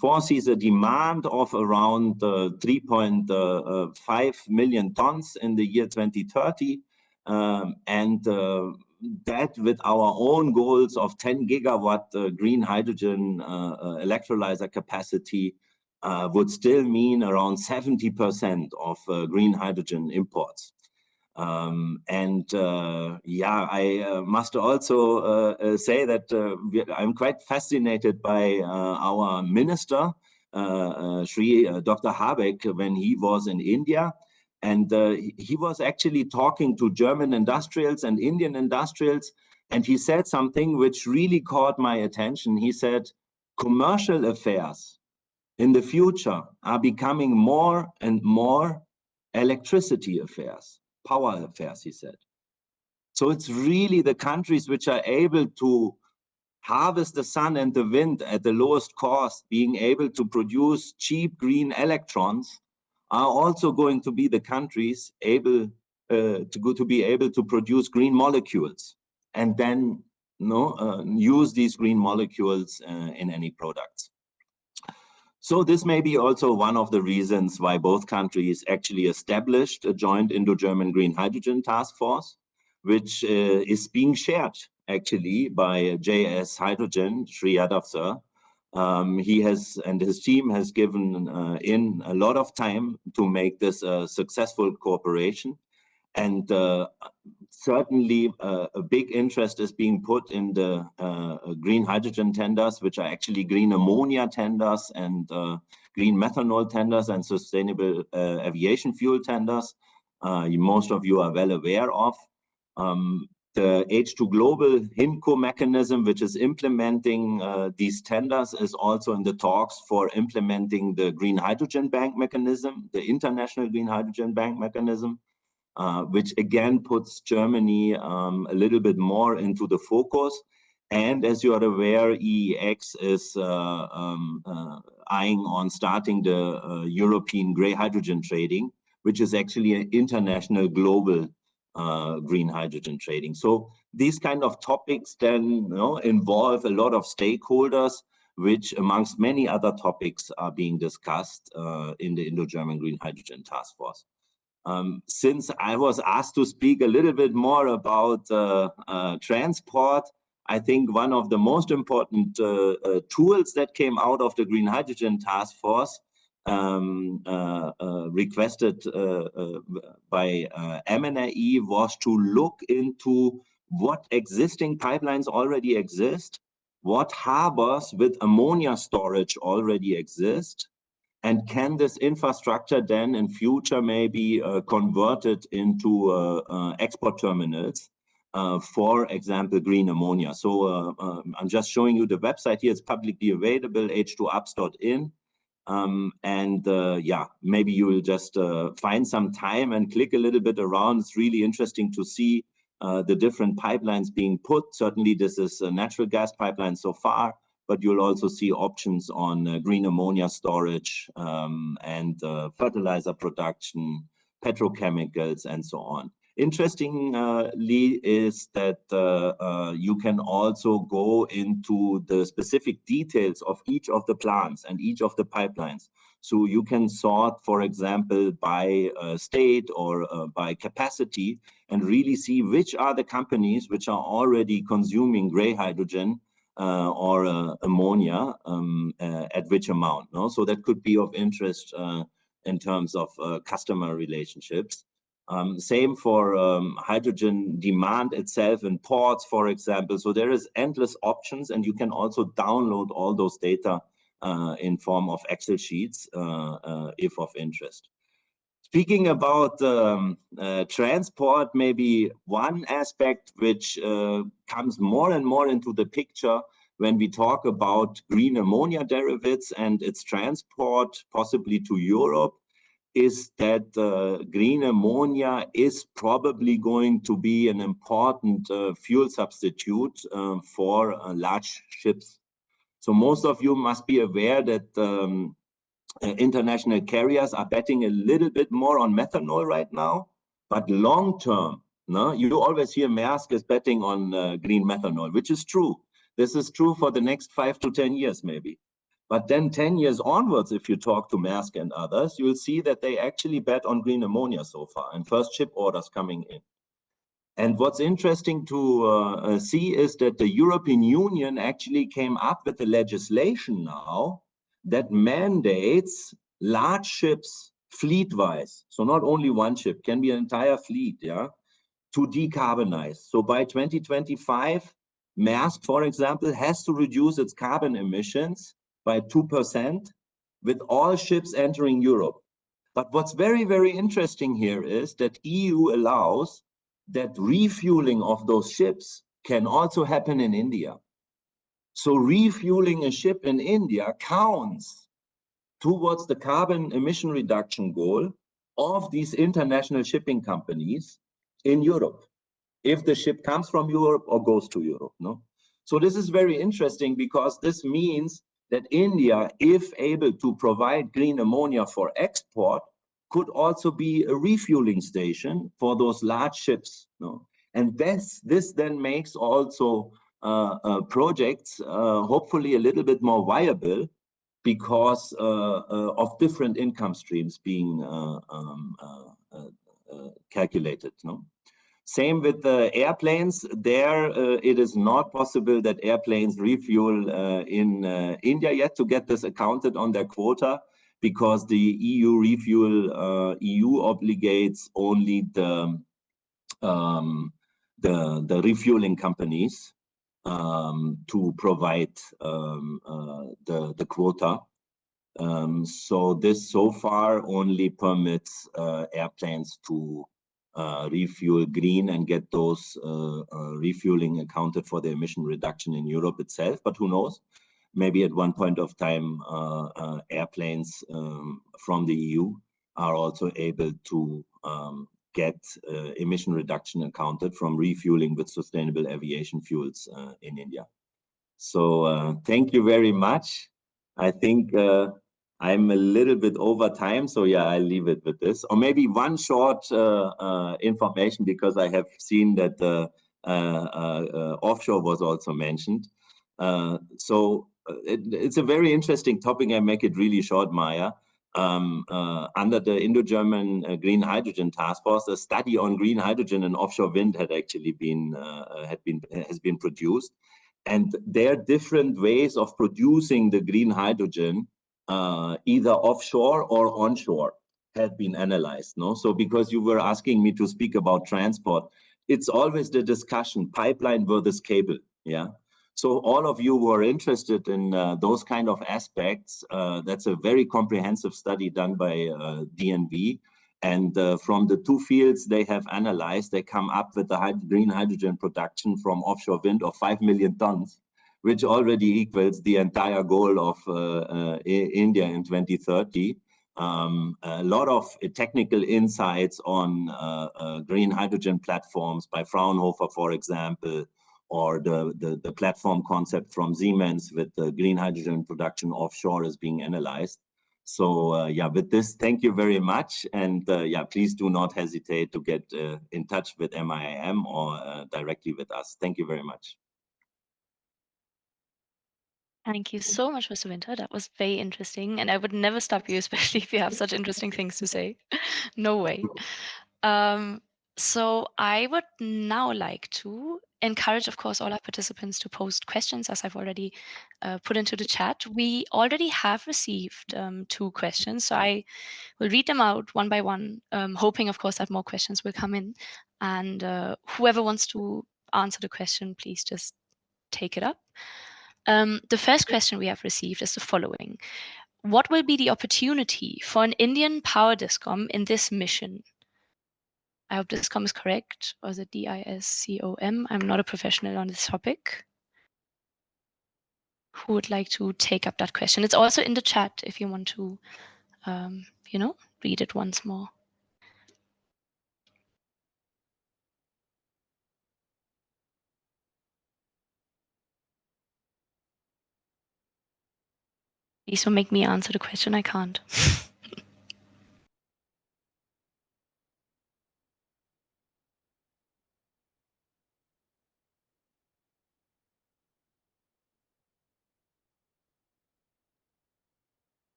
foresees a demand of around 3.5 million tons in the year 2030. And that with our own goals of 10 gigawatt green hydrogen electrolyzer capacity would still mean around 70% of green hydrogen imports. Yeah, I must also say that I'm quite fascinated by our minister, Dr. Habeck, when he was in India. And he was actually talking to German industrials and Indian industrials. And he said something which really caught my attention. He said, commercial affairs in the future are becoming more and more electricity affairs, power affairs, he said. So it's really the countries which are able to harvest the sun and the wind at the lowest cost, being able to produce cheap green electrons, are also going to be the countries able to be able to produce green molecules and then use these green molecules in any products. So this may be also one of the reasons why both countries actually established a joint Indo-German Green Hydrogen Task Force, which is being shared actually by JS Hydrogen, Sri Yadav sir. He has and his team has given in a lot of time to make this a successful cooperation. And certainly a big interest is being put in the green hydrogen tenders, which are actually green ammonia tenders and green methanol tenders and sustainable aviation fuel tenders. Most of you are well aware of. The H2 Global HINCO mechanism, which is implementing these tenders, is also in the talks for implementing the Green Hydrogen Bank mechanism, the International Green Hydrogen Bank mechanism, which again puts Germany a little bit more into the focus. And as you are aware, EEX is eyeing on starting the European grey hydrogen trading, which is actually an international global green hydrogen trading. So these kind of topics then involve a lot of stakeholders, which amongst many other topics are being discussed in the Indo-German Green Hydrogen Task Force. Since I was asked to speak a little bit more about transport, I think one of the most important tools that came out of the Green Hydrogen Task Force requested by MIIM was to look into what existing pipelines already exist, what harbors with ammonia storage already exist, and can this infrastructure then in future maybe converted into export terminals, for example, green ammonia. So I'm just showing you the website here. It's publicly available, h2ups.in. Yeah, maybe you will just find some time and click a little bit around. It's really interesting to see the different pipelines being put. Certainly this is a natural gas pipeline so far, but you'll also see options on green ammonia storage and fertilizer production, petrochemicals, and so on. Interestingly is that you can also go into the specific details of each of the plants and each of the pipelines. So you can sort, for example, by state or by capacity, and really see which are the companies which are already consuming gray hydrogen or ammonia at which amount. No? So that could be of interest in terms of customer relationships. Same for hydrogen demand itself in ports, for example. So there is endless options, and you can also download all those data in form of Excel sheets if of interest. Speaking about transport, maybe one aspect which comes more and more into the picture when we talk about green ammonia derivatives and its transport possibly to Europe is that green ammonia is probably going to be an important fuel substitute for large ships. So most of you must be aware that international carriers are betting a little bit more on methanol right now, but long term, no, you always hear Maersk is betting on green methanol, which is true. This is true for the next 5 to 10 years, maybe. But then 10 years onwards, if you talk to Maersk and others, you'll see that they actually bet on green ammonia so far, and first ship orders coming in. And what's interesting to see is that the European Union actually came up with the legislation now that mandates large ships fleet-wise, so not only one ship, can be an entire fleet, yeah, to decarbonize. So by 2025, Maersk, for example, has to reduce its carbon emissions by 2% with all ships entering Europe. But what's very, very interesting here is that EU allows that refueling of those ships can also happen in India. So refueling a ship in India counts towards the carbon emission reduction goal of these international shipping companies in Europe, if the ship comes from Europe or goes to Europe. No? So this is very interesting because this means that India, if able to provide green ammonia for export, could also be a refueling station for those large ships. No? And this then makes also projects hopefully a little bit more viable because of different income streams being calculated. No? Same with the airplanes. There, it is not possible that airplanes refuel in India yet to get this accounted on their quota, because the EU refuel EU obligates only the refueling companies to provide the quota. So this so far only permits airplanes to refuel green and get those refueling accounted for the emission reduction in Europe itself. But who knows? Maybe at one point of time, airplanes from the EU are also able to get emission reduction accounted from refueling with sustainable aviation fuels in India. So thank you very much. I think I'm a little bit over time, so yeah, I'll leave it with this. Or maybe one short information, because I have seen that offshore was also mentioned. So it's a very interesting topic. I make it really short, Maya. Under the Indo-German Green Hydrogen Task Force, a study on green hydrogen and offshore wind had actually has been produced, and there are different ways of producing the green hydrogen, either offshore or onshore, had been analyzed. No, so because you were asking me to speak about transport, it's always the discussion pipeline versus cable. Yeah. So all of you who are interested in those kind of aspects, that's a very comprehensive study done by DNV. And from the two fields they have analyzed, they come up with the green hydrogen production from offshore wind of 5 million tons, which already equals the entire goal of India in 2030. A lot of technical insights on green hydrogen platforms by Fraunhofer, for example, or the platform concept from Siemens with the green hydrogen production offshore is being analyzed. So yeah, with this, thank you very much. And yeah, please do not hesitate to get in touch with MIIM or directly with us. Thank you very much. Thank you so much, Mr. Winter. That was very interesting. And I would never stop you, especially if you have such interesting things to say. No way. So I would now like to encourage, of course, all our participants to post questions, as I've already put into the chat. We already have received 2 questions, so I will read them out one by one, hoping, of course, that more questions will come in. And whoever wants to answer the question, please just take it up. The first question we have received is the following. What will be the opportunity for an Indian power discom in this mission? I hope discom is correct, or is it DISCOM? I'm not a professional on this topic. Who would like to take up that question? It's also in the chat if you want to, you know, read it once more. Please don't make me answer the question. I can't.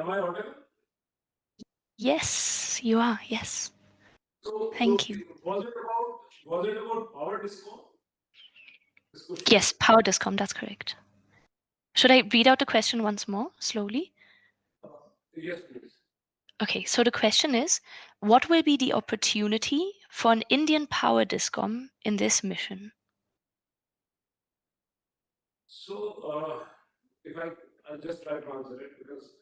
Am I audible? Yes, you are. Yes. So, Thank you. Was it about power discom? Yes, power discom. That's correct. Should I read out the question once more, slowly? Yes, please. Okay, so the question is, what will be the opportunity for an Indian power discom in this mission? So, if I'll just try to answer it because,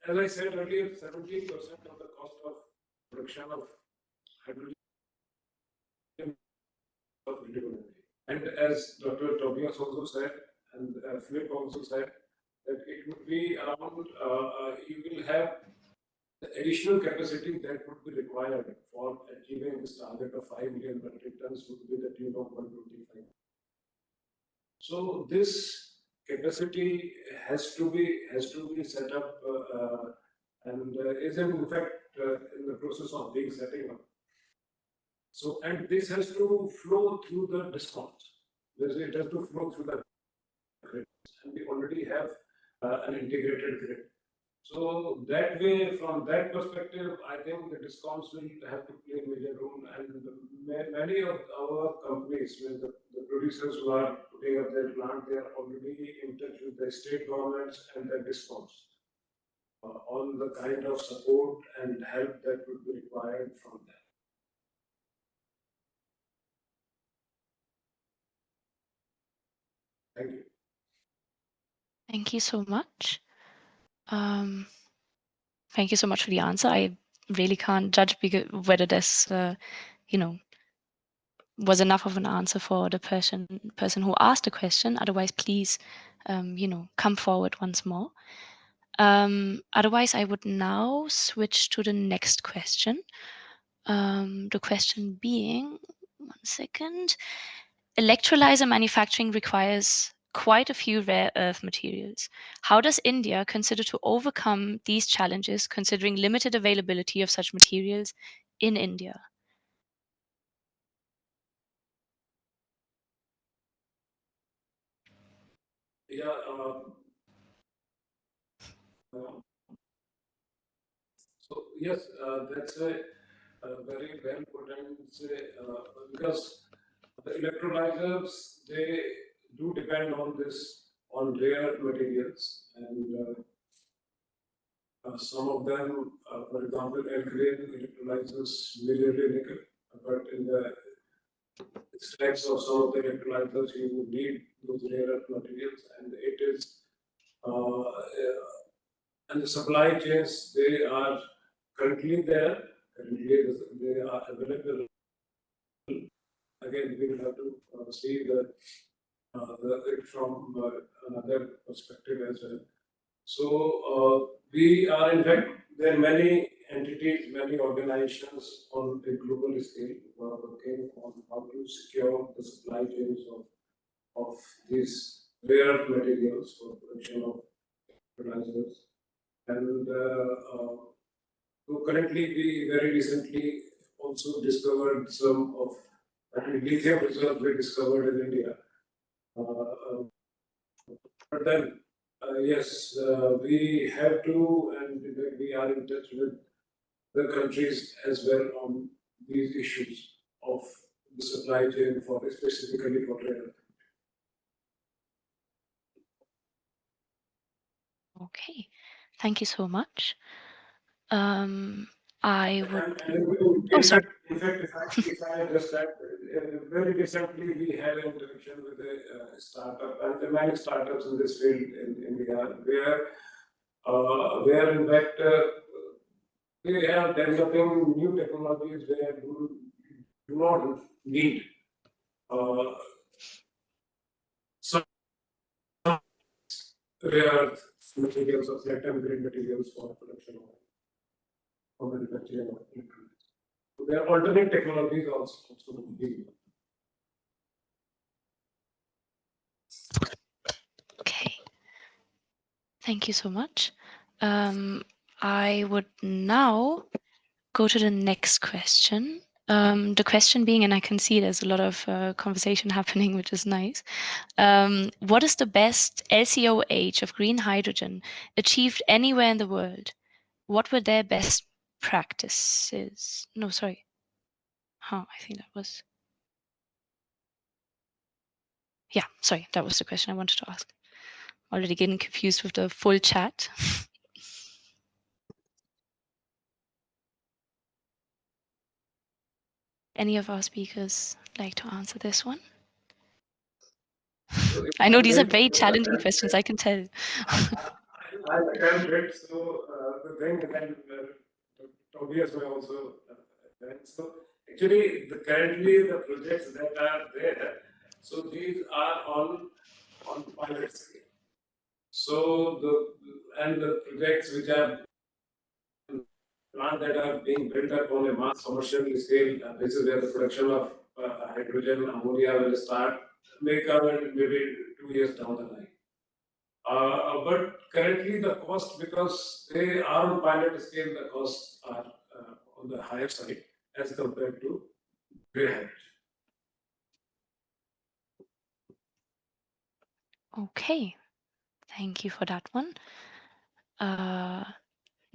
as I said earlier, 17% of the cost of production of hydrogen of renewable energy. And as Dr. Tobias also said, and Philip also said, that it would be around, you will have the additional capacity that would be required for achieving this target of 5 million metric tons would be the tune of 125. So this capacity has to be set up and is in fact in the process of being setting up. So, and this has to flow through the discoms. It has to flow through the grid, and we already have an integrated grid. So that way, from that perspective, I think the discoms will have to play a major role, and many of our companies, the producers who are putting up their plant, they are already in touch with the state governments and the discoms on the kind of support and help that would be required from them. Thank you. Thank you so much. Thank you so much for the answer. I really can't judge whether this, you know, was enough of an answer for the person who asked the question. Otherwise, please, you know, come forward once more. Otherwise, I would now switch to the next question. The question being, one second, electrolyzer manufacturing requires quite a few rare earth materials. How does India consider to overcome these challenges, considering limited availability of such materials in India? Yeah. So yes, that's a very well put, and because the electrolyzers, they do depend on rare materials, and some of them, for example, alkaline electrolyzers majorly nickel, but in the stacks of some of the electrolyzers, you would need those rare earth materials, and it is and the supply chains, they are currently there. Currently, they are available. Again, we will have to see it from another perspective as well. So we are, in fact, there are many entities, many organizations on a global scale who are working on how to secure the supply chains of these rare earth materials for production of fertilizers. And so currently, we very recently also discovered some of lithium reserves we discovered in India. But then, yes, we have to, and we are in touch with the countries as well on these issues of the supply chain for specifically for rare earth. Okay, thank you so much. I would. In sorry. fact, if I understand, very recently we had an interaction with a startup, and there are many startups in this field in India, where in fact they are developing new technologies where do not need some rare earth materials or platinum grade materials for production of or manufacturing of electronics. So there are alternate technologies also being. Okay. Thank you so much. I would now go to the next question. The question being, and I can see there's a lot of conversation happening, which is nice. What is the best LCOH of green hydrogen achieved anywhere in the world? What were their best practices? No, sorry. I think that was. Yeah, sorry, that was the question I wanted to ask. Already getting confused with the full chat. Any of our speakers like to answer this one? I know these are very challenging questions, I can tell. I attempt it, so the thing that Tobias may also so actually currently the projects that are there, so these are on pilot scale. So the projects which are plants that are being built up on a mass commercial scale, this is where the production of hydrogen, ammonia will start, may come in maybe 2 years down the line. But currently the cost, because they are on pilot scale, the costs are on the higher side as compared to gray hydrogen. Okay, thank you for that one.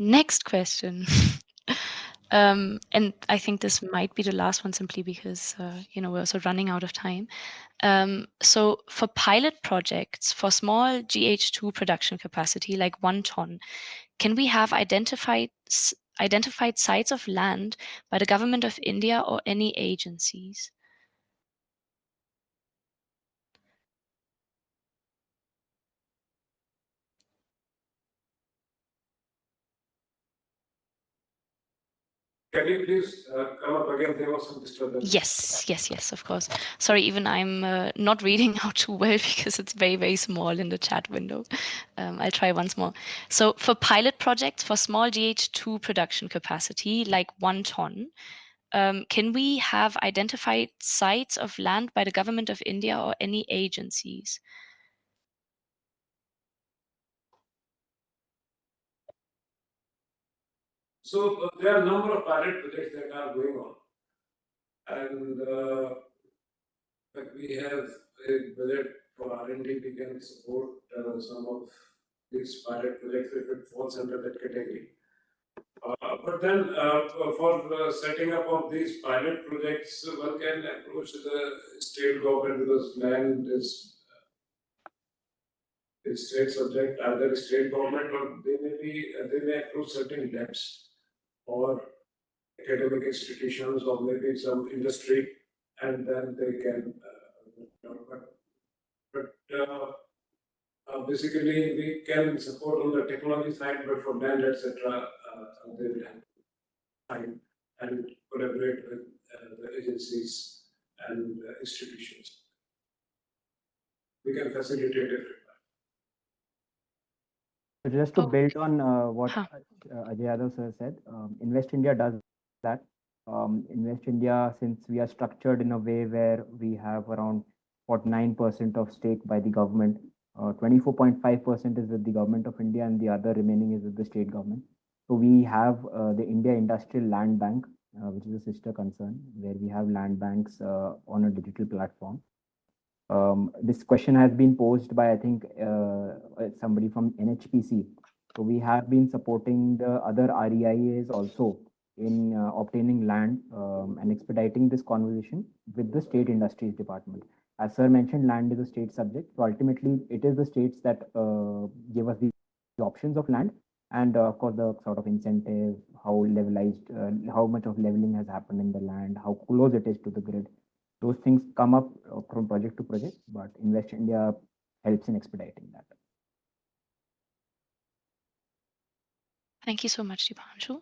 Next question. And I think this might be the last one simply because, we're also running out of time. So for pilot projects, for small GH2 production capacity, like 1 ton, can we have identified sites of land by the government of India or any agencies? Can you please come up again? There was some disturbance. Yes, of course. Sorry, even I'm not reading out too well because it's very, very small in the chat window. I'll try once more. So for pilot projects for small GH2 production capacity, like 1 ton, can we have identified sites of land by the government of India or any agencies? So there are a number of pilot projects that are going on, and but we have a budget for R&D. We can support some of these pilot projects if it falls under that category. But then for setting up of these pilot projects, one can approach the state government because land is state subject, either state government or they may approach certain labs or academic institutions or maybe some industry, and then they can. Basically, we can support on the technology side, but for land, etc., they will have time and collaborate with the agencies and institutions. We can facilitate it. So just to build on what Ajay Yadav sir said, Invest India does that. Invest India, since we are structured in a way where we have around 49% of stake by the government, 24.5% is with the government of India, and the other remaining is with the state government. So we have the India Industrial Land Bank, which is a sister concern, where we have land banks on a digital platform. This question has been posed by, I think, somebody from NHPC. So we have been supporting the other REIAs also in obtaining land and expediting this conversation with the State Industries Department. As sir mentioned, land is a state subject. So ultimately, it is the states that give us the options of land, and of course, the sort of incentive, how levelized, how much of leveling has happened in the land, how close it is to the grid. Those things come up from project to project, but Invest India helps in expediting that. Thank you so much, Dipanshu.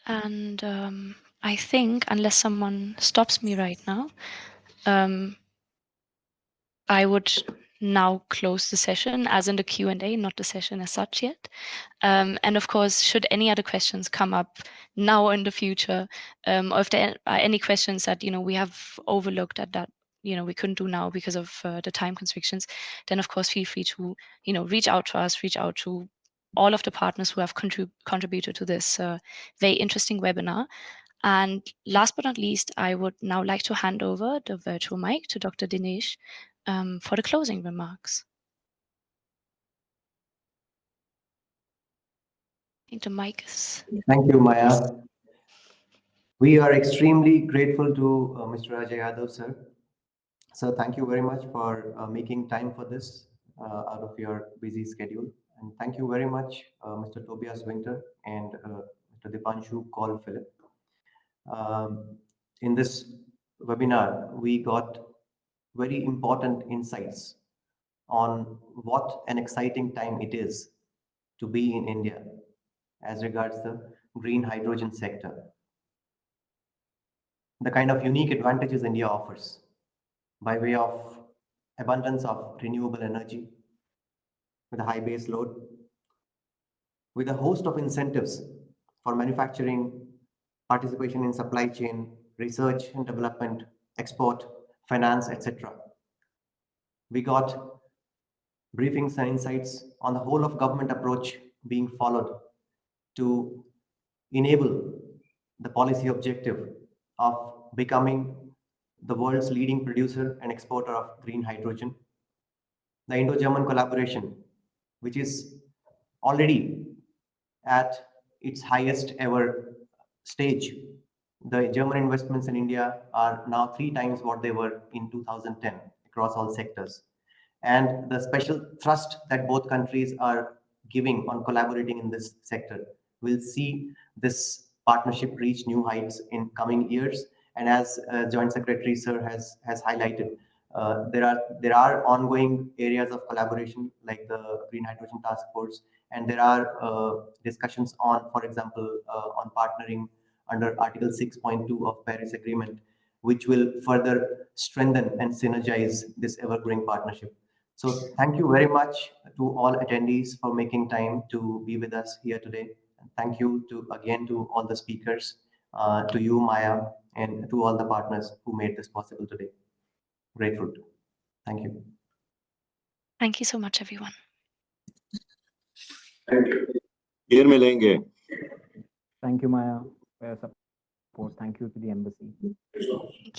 And I think, unless someone stops me right now, I would now close the session, as in the Q&A, not the session as such yet. And of course, should any other questions come up now or in the future, or if there are any questions that we have overlooked at that we couldn't do now because of the time constrictions, then of course feel free to reach out to us, reach out to all of the partners who have contributed to this very interesting webinar. And last but not least, I would now like to hand over the virtual mic to Dr. Dinesh for the closing remarks. I think the mic is... Thank you, Maya. We are extremely grateful to Mr. Ajay Yadav, sir. So thank you very much for making time for this out of your busy schedule. And thank you very much, Mr. Tobias Winter and Mr. Dipanshu Call Philip. In this webinar, we got very important insights on what an exciting time it is to be in India as regards the green hydrogen sector. The kind of unique advantages India offers by way of abundance of renewable energy with a high base load, with a host of incentives for manufacturing, participation in supply chain, research and development, export, finance, etc. We got briefings and insights on the whole of government approach being followed to enable the policy objective of becoming the world's leading producer and exporter of green hydrogen. The Indo-German collaboration, which is already at its highest ever stage. The German investments in India are now 3 times what they were in 2010 across all sectors. And the special thrust that both countries are giving on collaborating in this sector will see this partnership reach new heights in coming years. And as Joint Secretary Sir has highlighted, there are ongoing areas of collaboration like the Green Hydrogen Task Force, and there are discussions on, for example, on partnering under Article 6.2 of Paris Agreement, which will further strengthen and synergize this ever-growing partnership. So thank you very much to all attendees for making time to be with us here today. And thank you again to all the speakers, to you, Maya, and to all the partners who made this possible today. Grateful. Thank you. Thank you so much, everyone. Thank you. Fir milenge. Thank you, Maya, for your support. Thank you to the embassy. Thank you.